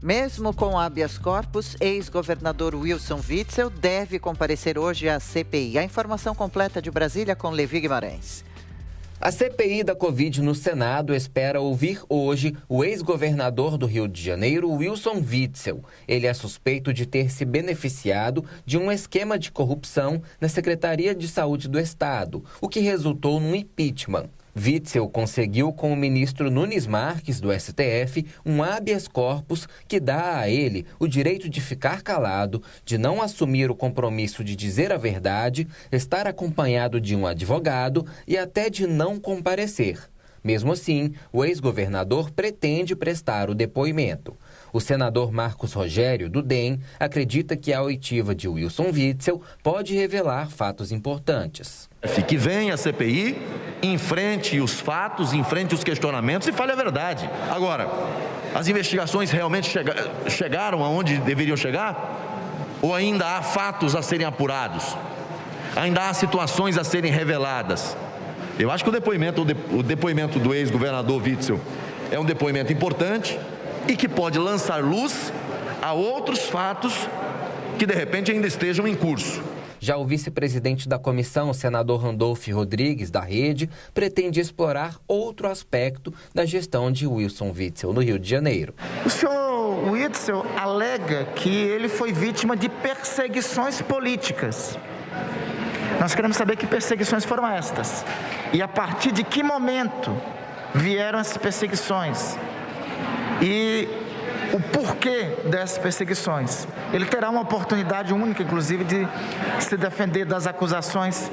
Mesmo com habeas corpus, ex-governador Wilson Witzel deve comparecer hoje à CPI. A informação completa de Brasília com Levi Guimarães. A CPI da Covid no Senado espera ouvir hoje o ex-governador do Rio de Janeiro, Wilson Witzel. Ele é suspeito de ter se beneficiado de um esquema de corrupção na Secretaria de Saúde do Estado, o que resultou num impeachment. Witzel conseguiu com o ministro Nunes Marques, do STF, um habeas corpus que dá a ele o direito de ficar calado, de não assumir o compromisso de dizer a verdade, estar acompanhado de um advogado e até de não comparecer. Mesmo assim, o ex-governador pretende prestar o depoimento. O senador Marcos Rogério, do DEM, acredita que a oitiva de Wilson Witzel pode revelar fatos importantes. Que venha a CPI, enfrente os fatos, enfrente os questionamentos e fale a verdade. Agora, as investigações realmente chegaram aonde deveriam chegar? Ou ainda há fatos a serem apurados? Ainda há situações a serem reveladas? Eu acho que o depoimento do ex-governador Witzel é um depoimento importante e que pode lançar luz a outros fatos que, de repente, ainda estejam em curso. Já o vice-presidente da comissão, o senador Randolfo Rodrigues, da Rede, pretende explorar outro aspecto da gestão de Wilson Witzel no Rio de Janeiro. O senhor Witzel alega que ele foi vítima de perseguições políticas. Nós queremos saber que perseguições foram estas e a partir de que momento vieram essas perseguições e o porquê dessas perseguições. Ele terá uma oportunidade única, inclusive, de se defender das acusações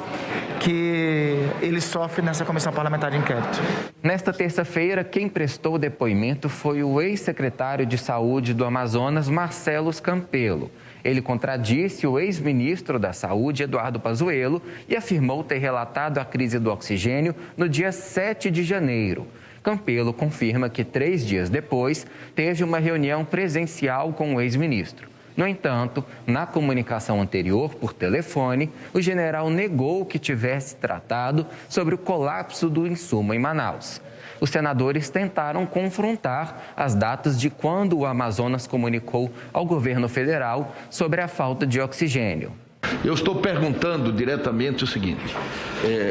que ele sofre nessa comissão parlamentar de inquérito. Nesta terça-feira, quem prestou depoimento foi o ex-secretário de Saúde do Amazonas, Marcelo Campelo. Ele contradisse o ex-ministro da Saúde, Eduardo Pazuello, e afirmou ter relatado a crise do oxigênio no dia 7 de janeiro. Campelo confirma que 3 dias depois teve uma reunião presencial com o ex-ministro. No entanto, na comunicação anterior, por telefone, o general negou que tivesse tratado sobre o colapso do insumo em Manaus. Os senadores tentaram confrontar as datas de quando o Amazonas comunicou ao governo federal sobre a falta de oxigênio. Eu estou perguntando diretamente o seguinte: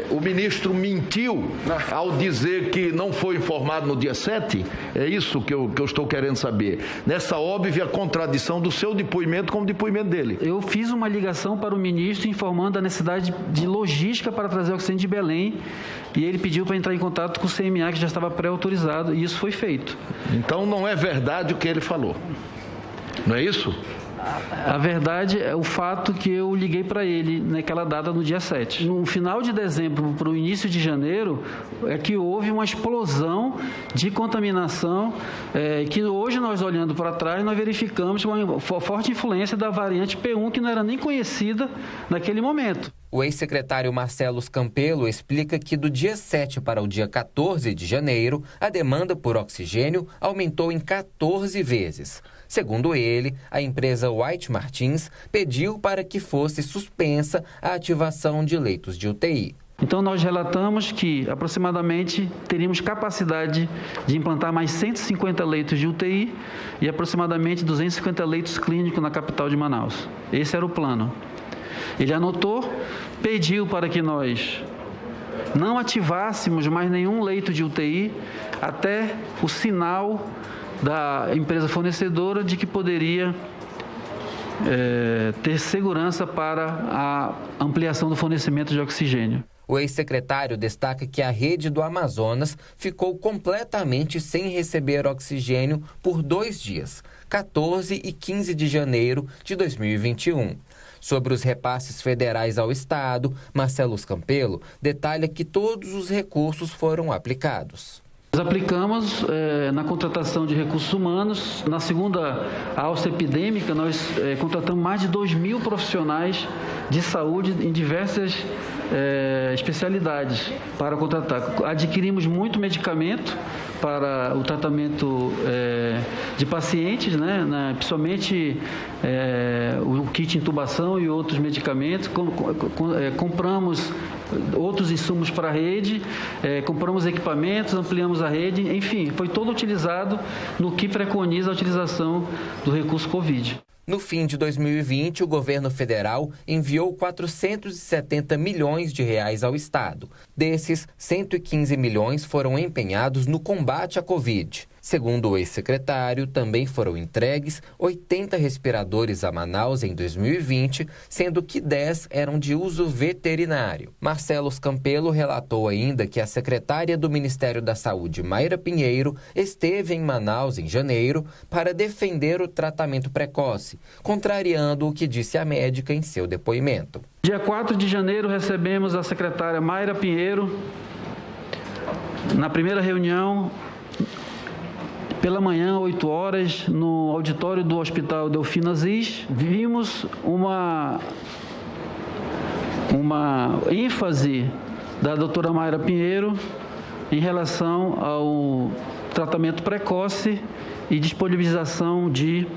o ministro mentiu ao dizer que não foi informado no dia 7? É isso que eu estou querendo saber. Nessa óbvia contradição do seu depoimento com o depoimento dele. Eu fiz uma ligação para o ministro informando a necessidade de logística para trazer oxigênio de Belém e ele pediu para entrar em contato com o CMA, que já estava pré-autorizado, e isso foi feito. Então não é verdade o que ele falou, não é isso? A verdade é o fato que eu liguei para ele naquela data, no dia 7. No final de dezembro para o início de janeiro, é que houve uma explosão de contaminação, que hoje nós olhando para trás, nós verificamos uma forte influência da variante P1, que não era nem conhecida naquele momento. O ex-secretário Marcelo Campelo explica que do dia 7 para o dia 14 de janeiro, a demanda por oxigênio aumentou em 14 vezes. Segundo ele, a empresa White Martins pediu para que fosse suspensa a ativação de leitos de UTI. Então, nós relatamos que aproximadamente teríamos capacidade de implantar mais 150 leitos de UTI e aproximadamente 250 leitos clínicos na capital de Manaus. Esse era o plano. Ele anotou, pediu para que nós não ativássemos mais nenhum leito de UTI até o sinal da empresa fornecedora de que poderia ter segurança para a ampliação do fornecimento de oxigênio. O ex-secretário destaca que a rede do Amazonas ficou completamente sem receber oxigênio por 2 dias, 14 e 15 de janeiro de 2021. Sobre os repasses federais ao Estado, Marcelo Campelo detalha que todos os recursos foram aplicados. Nós aplicamos na contratação de recursos humanos. Na segunda alça epidêmica, nós contratamos mais de 2.000 profissionais de saúde em diversas especialidades para contratar. Adquirimos muito medicamento para o tratamento de pacientes, principalmente o kit intubação e outros medicamentos. Compramos outros insumos para a rede, compramos equipamentos, ampliamos a rede, enfim, foi todo utilizado no que preconiza a utilização do recurso Covid. No fim de 2020, o governo federal enviou 470 milhões de reais ao Estado. Desses, 115 milhões foram empenhados no combate à Covid. Segundo o ex-secretário, também foram entregues 80 respiradores a Manaus em 2020, sendo que 10 eram de uso veterinário. Marcelo Campelo relatou ainda que a secretária do Ministério da Saúde, Mayra Pinheiro, esteve em Manaus em janeiro para defender o tratamento precoce, contrariando o que disse a médica em seu depoimento. Dia 4 de janeiro, recebemos a secretária Mayra Pinheiro. Na primeira reunião, pela manhã, 8 horas, no auditório do Hospital Delfino Aziz, vimos uma ênfase da doutora Mayra Pinheiro em relação ao tratamento precoce e disponibilização de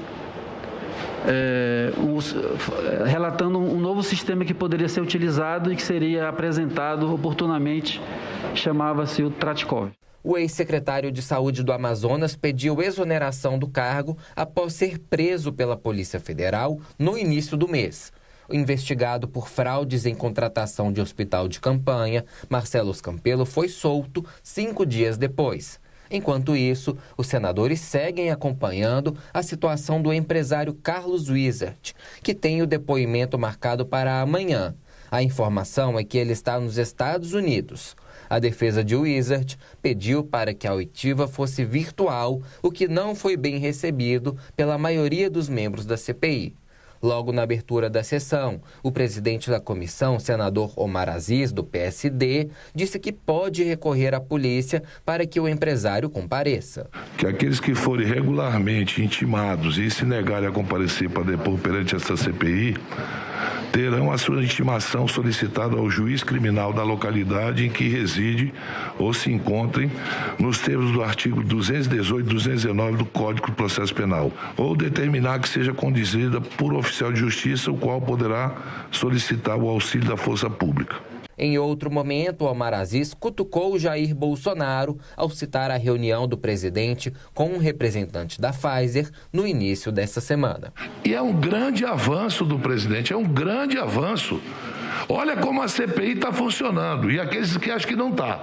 relatando um novo sistema que poderia ser utilizado e que seria apresentado oportunamente, chamava-se o Tratkov. O ex-secretário de Saúde do Amazonas pediu exoneração do cargo após ser preso pela Polícia Federal no início do mês. Investigado por fraudes em contratação de hospital de campanha, Marcelo Campelo foi solto 5 dias depois. Enquanto isso, os senadores seguem acompanhando a situação do empresário Carlos Wizard, que tem o depoimento marcado para amanhã. A informação é que ele está nos Estados Unidos. A defesa de Wizard pediu para que a oitiva fosse virtual, o que não foi bem recebido pela maioria dos membros da CPI. Logo na abertura da sessão, o presidente da comissão, senador Omar Aziz, do PSD, disse que pode recorrer à polícia para que o empresário compareça. Que aqueles que forem regularmente intimados e se negarem a comparecer para depor perante essa CPI, terão a sua intimação solicitada ao juiz criminal da localidade em que reside ou se encontrem nos termos do artigo 218 e 219 do Código de Processo Penal, ou determinar que seja conduzida por oficial de justiça, o qual poderá solicitar o auxílio da força pública. Em outro momento, Omar Aziz cutucou Jair Bolsonaro ao citar a reunião do presidente com um representante da Pfizer no início dessa semana. E é um grande avanço do presidente, é um grande avanço. Olha como a CPI está funcionando e aqueles que acham que não está.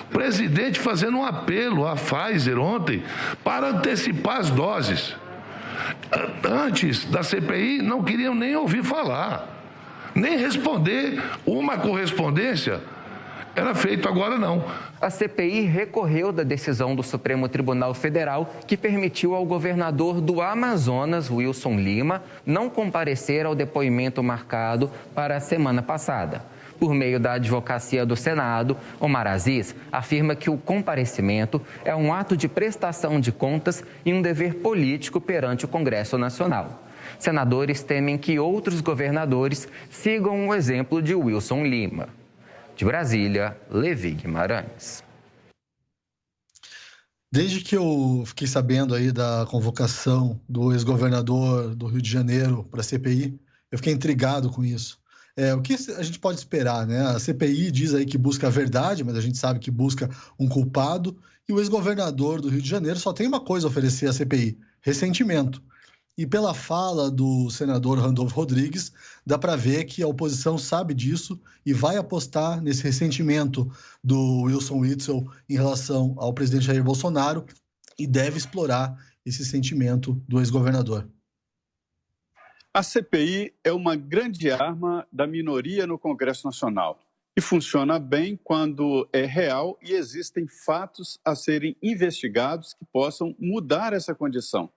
O presidente fazendo um apelo à Pfizer ontem para antecipar as doses. Antes da CPI não queriam nem ouvir falar. Nem responder uma correspondência era feito, agora não. A CPI recorreu da decisão do Supremo Tribunal Federal que permitiu ao governador do Amazonas, Wilson Lima, não comparecer ao depoimento marcado para a semana passada. Por meio da advocacia do Senado, Omar Aziz afirma que o comparecimento é um ato de prestação de contas e um dever político perante o Congresso Nacional. Senadores temem que outros governadores sigam o exemplo de Wilson Lima. De Brasília, Levi Guimarães. Desde que eu fiquei sabendo aí da convocação do ex-governador do Rio de Janeiro para a CPI, eu fiquei intrigado com isso. O que a gente pode esperar, né? A CPI diz aí que busca a verdade, mas a gente sabe que busca um culpado, e o ex-governador do Rio de Janeiro só tem uma coisa a oferecer à CPI: ressentimento. E pela fala do senador Randolfo Rodrigues, dá para ver que a oposição sabe disso e vai apostar nesse ressentimento do Wilson Witzel em relação ao presidente Jair Bolsonaro e deve explorar esse sentimento do ex-governador. A CPI é uma grande arma da minoria no Congresso Nacional e funciona bem quando é real e existem fatos a serem investigados que possam mudar essa condição.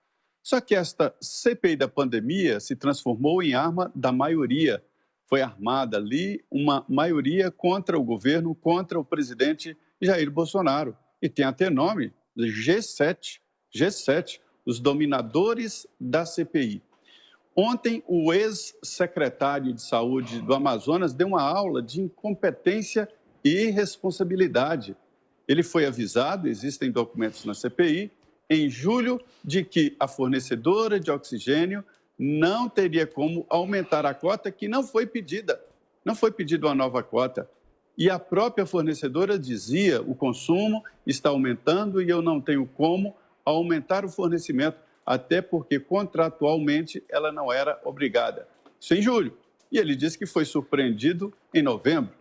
Só que esta CPI da pandemia se transformou em arma da maioria. Foi armada ali uma maioria contra o governo, contra o presidente Jair Bolsonaro. E tem até nome, G7, os dominadores da CPI. Ontem, o ex-secretário de Saúde do Amazonas deu uma aula de incompetência e irresponsabilidade. Ele foi avisado, existem documentos na CPI, em julho, de que a fornecedora de oxigênio não teria como aumentar a cota que não foi pedida. Não foi pedida uma nova cota. e a própria fornecedora dizia: o consumo está aumentando e eu não tenho como aumentar o fornecimento, até porque contratualmente ela não era obrigada. Isso em julho. E ele disse que foi surpreendido em novembro.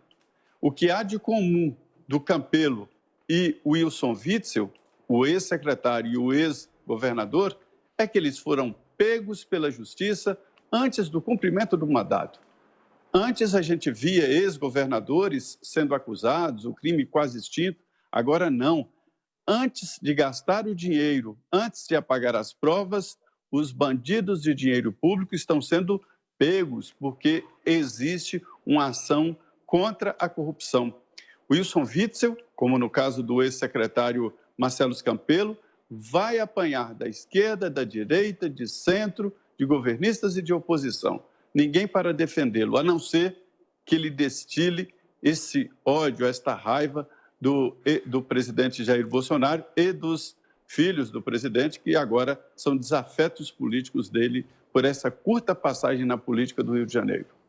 O que há de comum do Campelo e Wilson Witzel, o ex-secretário e o ex-governador, é que eles foram pegos pela justiça antes do cumprimento do mandato. Antes a gente via ex-governadores sendo acusados, o crime quase extinto, agora não. Antes de gastar o dinheiro, antes de apagar as provas, os bandidos de dinheiro público estão sendo pegos porque existe uma ação contra a corrupção. Wilson Witzel, como no caso do ex-secretário Marcelo Campelo, vai apanhar da esquerda, da direita, de centro, de governistas e de oposição. Ninguém para defendê-lo, a não ser que ele destile esse ódio, esta raiva do presidente Jair Bolsonaro e dos filhos do presidente, que agora são desafetos políticos dele por essa curta passagem na política do Rio de Janeiro.